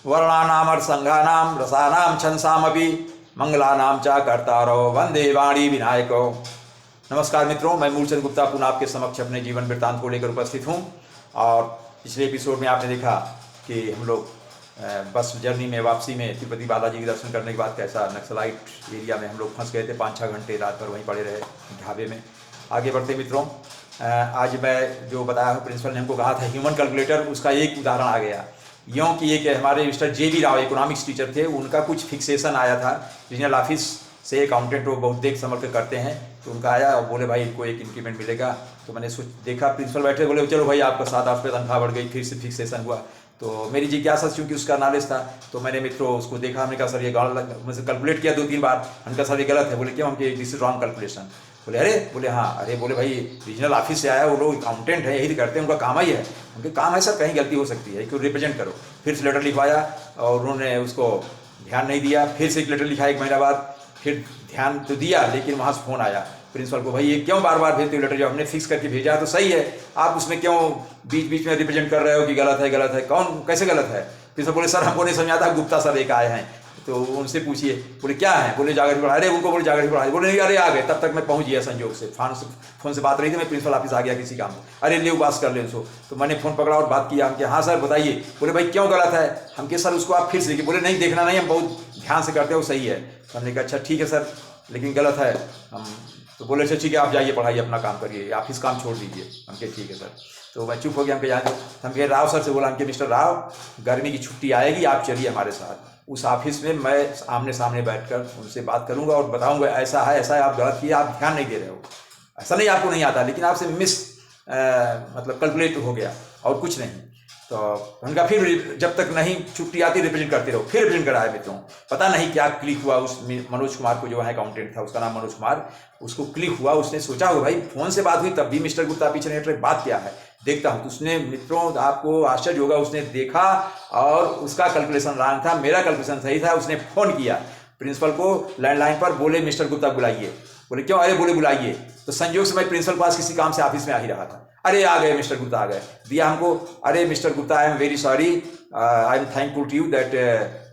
वर्णानाम संघानाम रसानाम छंसामपि मंगलानाम च कर्तारो वंदे वाणी विनायको। नमस्कार मित्रों, मैं मूलचंद गुप्ता पुनः आपके समक्ष अपने जीवन वृत्तांत को लेकर उपस्थित हूँ। और पिछले एपिसोड में आपने देखा कि हम लोग बस जर्नी में वापसी में तिरुपति बालाजी के दर्शन करने के बाद कैसा नक्सलाइट एरिया में हम लोग फंस गए थे। 5-6 घंटे रात भर वहीं पड़े रहे ढाबे में। आगे बढ़ते मित्रों, आज मैं जो बताया हूँ, प्रिंसिपल ने हमको कहा था ह्यूमन कैलकुलेटर, उसका एक उदाहरण आ गया। यूँ कि एक हमारे mister JB Rao economics teacher थे, उनका कुछ फिक्सेशन आया था। रीजनल ऑफिस से अकाउंटेंट वो बहुत देख समझ कर करते हैं, तो उनका आया और बोले भाई इनको एक इंक्रीमेंट मिलेगा। तो मैंने देखा प्रिंसिपल बैठे, बोले चलो भाई आपका 7-8 रुपये तनख्वाह बढ़ गई, फिर से फिक्सेशन हुआ। तो मेरी जिज्ञासा चूँकि उसका नॉलेज था, तो मैंने मित्रों उसको देखा। हमने कहा सर ये मुझे कैलकुलेट किया 2-3 बार। हमने कहा सर ये गलत है। बोले क्यों? हमके दिस इज रॉन्ग कैलकुलेशन। बोले अरे, बोले हाँ, अरे बोले भाई रीजनल ऑफिस से आया, वो लोग अकाउंटेंट है, यही तो करते हैं, उनका काम ही है। उनके काम है सर, कहीं गलती हो सकती है, क्यों रिप्रेजेंट करो। फिर से लेटर लिखवाया और उन्होंने उसको ध्यान नहीं दिया। फिर से एक लेटर लिखा 1 महीना बाद, फिर ध्यान तो दिया, लेकिन वहाँ से फ़ोन आया प्रिंसिपल को, भाई ये क्यों बार बार भेजते हो लेटर? जब हमने फिक्स करके भेजा तो सही है, आप उसमें क्यों बीच बीच में रिप्रेजेंट कर रहे हो कि गलत है गलत है? कौन कैसे गलत है? प्रिंसिपल बोले सर हमको नहीं समझा था, गुप्ता सर एक आए हैं, तो उनसे पूछिए। बोले क्या है? बोले जागरण पढ़ा। अरे उनको बोले जागरण पढ़ा। बोले नहीं, अरे आ गए, तब तक मैं पहुंच गया संयोग से। फोन से बात रही थी, मैं प्रिंसिपल ऑफिस आ गया किसी काम में। अरे ले बात कर ले उसको। तो मैंने फ़ोन पकड़ा और बात किया। हम क्या, हाँ सर बताइए। बोले भाई क्यों गलत है? हम के सर उसको आप फिर से देखिए। बोले नहीं देखना नहीं, हम बहुत ध्यान से करते हो, सही है। तो हमने कहा अच्छा ठीक है सर, लेकिन गलत है। हम तो बोले अच्छा ठीक है, आप जाइए पढ़ाइए, अपना काम करिए, ऑफिस काम छोड़ दीजिए। हम कहे ठीक है सर। तो मैं चुप हो गया। हम कहे हम कहे राव सर से बोला, हम के मिस्टर राव गर्मी की छुट्टी आएगी, आप चलिए हमारे साथ उस ऑफिस में, मैं आमने सामने बैठकर उनसे बात करूंगा और बताऊंगा ऐसा है ऐसा है, आप गलत किए, आप ध्यान नहीं दे रहे हो। ऐसा नहीं आपको नहीं आता, लेकिन आपसे मतलब कैलकुलेट हो गया और कुछ नहीं। तो उनका फिर जब तक नहीं छुट्टी आती रिप्रेजेंट करते रहो। फिर रिप्रेजेंट कराया मित्रों। पता नहीं क्या क्लिक हुआ उस मनोज कुमार को, जो है अकाउंटेंट था, उसका नाम मनोज कुमार, उसको क्लिक हुआ। उसने सोचा होगा भाई फ़ोन से बात हुई, तब भी मिस्टर गुप्ता पीछे नहीं हट रहे, बात क्या है देखता हूँ। तो उसने मित्रों, आपको आश्चर्य होगा, उसने देखा और उसका कैलकुलेशन रॉन्ग था, मेरा कैलकुलेशन सही था। उसने फ़ोन किया प्रिंसिपल को लैंडलाइन पर, बोले मिस्टर गुप्ता बुलाइए। बोले क्यों? अरे बोले बुलाइए। तो संयोग से मैं प्रिंसिपल पास किसी काम से ऑफिस में आ ही रहा था। अरे आ गए मिस्टर गुप्ता, आ गए, दिया हमको। अरे mister Gupta, I am very sorry, I am thankful to you that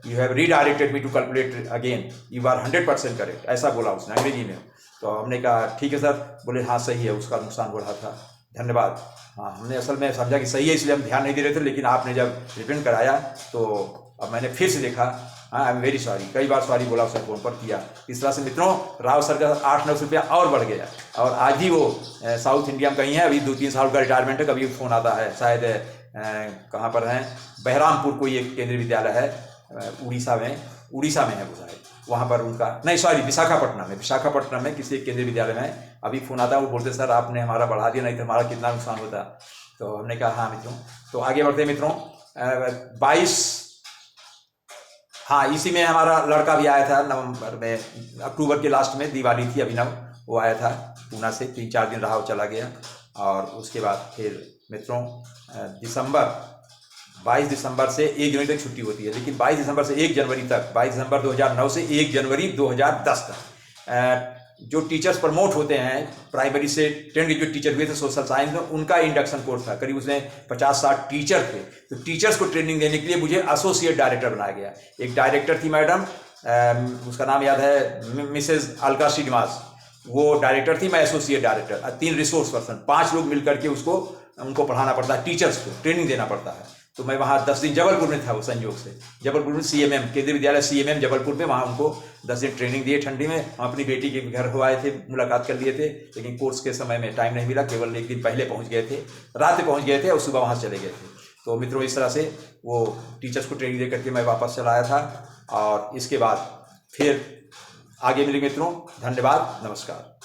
you have redirected me to calculate again, you are 100% correct, ऐसा बोला उसने अंग्रेजी में। तो हमने कहा ठीक है सर। बोले हाँ सही है, उसका नुकसान हो रहा था, धन्यवाद। हाँ, हमने असल में समझा कि सही है, इसलिए हम ध्यान नहीं दे रहे थे, लेकिन आपने जब रिप्रेजेंट कराया तो अब मैंने फिर से देखा। हाँ आई एम वेरी सॉरी, कई बार सॉरी बोला उसने फ़ोन पर किया। इस तरह से मित्रों राव सर का 800-900 रुपया और बढ़ गया। और आज भी वो साउथ इंडिया में कहीं है, अभी 2-3 साल का रिटायरमेंट है, कभी फ़ोन आता है, शायद कहाँ पर हैं, बहरामपुर कोई एक केंद्रीय विद्यालय है उड़ीसा में है वो शायद, वहाँ पर उनका, नहीं सॉरी विशाखापट्टनम में किसी एक केंद्रीय विद्यालय में अभी फ़ोन आता है। वो बोलते सर आपने हमारा बढ़ा दिया, नहीं तो हमारा कितना नुकसान होता। तो हमने कहा हाँ मित्रों। तो आगे बढ़ते मित्रों, 22, हाँ इसी में हमारा लड़का भी आया था नवंबर में, अक्टूबर के लास्ट में, दिवाली थी अभिनव, वो आया था पूना से, 3-4 दिन रहा, वो चला गया। और उसके बाद फिर मित्रों 22 दिसंबर से 1 जनवरी तक छुट्टी होती है, लेकिन 22 दिसंबर से 1 जनवरी तक, 22 दिसंबर 2009 से 1 जनवरी 2010 तक जो टीचर्स प्रमोट होते हैं, प्राइमरी से 10 ग्रेजुएट टीचर हुए थे सोशल साइंस में, उनका इंडक्शन कोर्स था। करीब उसमें 50-60 टीचर थे। तो टीचर्स को ट्रेनिंग देने के लिए मुझे एसोसिएट डायरेक्टर बनाया गया। एक डायरेक्टर थी मैडम, उसका नाम याद है, मिसेज अलका श्रीनिवास, वो डायरेक्टर थी, मैं एसोसिएट डायरेक्टर, 3 रिसोर्स पर्सन, 5 लोग मिलकर के उनको पढ़ाना पड़ता है, टीचर्स को ट्रेनिंग देना पड़ता है। तो मैं वहाँ 10 दिन जबलपुर में था, वो संयोग से जबलपुर में CMM केंद्रीय विद्यालय CMM जबलपुर में, वहाँ उनको 10 दिन ट्रेनिंग दिए ठंडी में। हम अपनी बेटी के घर हो आए थे, मुलाकात कर लिए थे, लेकिन कोर्स के समय में टाइम नहीं मिला, केवल 1 दिन पहले पहुँच गए थे, रात में पहुँच गए थे और सुबह वहाँ चले गए थे। तो मित्रों इस तरह से वो टीचर्स को ट्रेनिंग दे करके मैं वापस चला आया था। और इसके बाद फिर आगे मिलेंगे मित्रों, धन्यवाद, नमस्कार।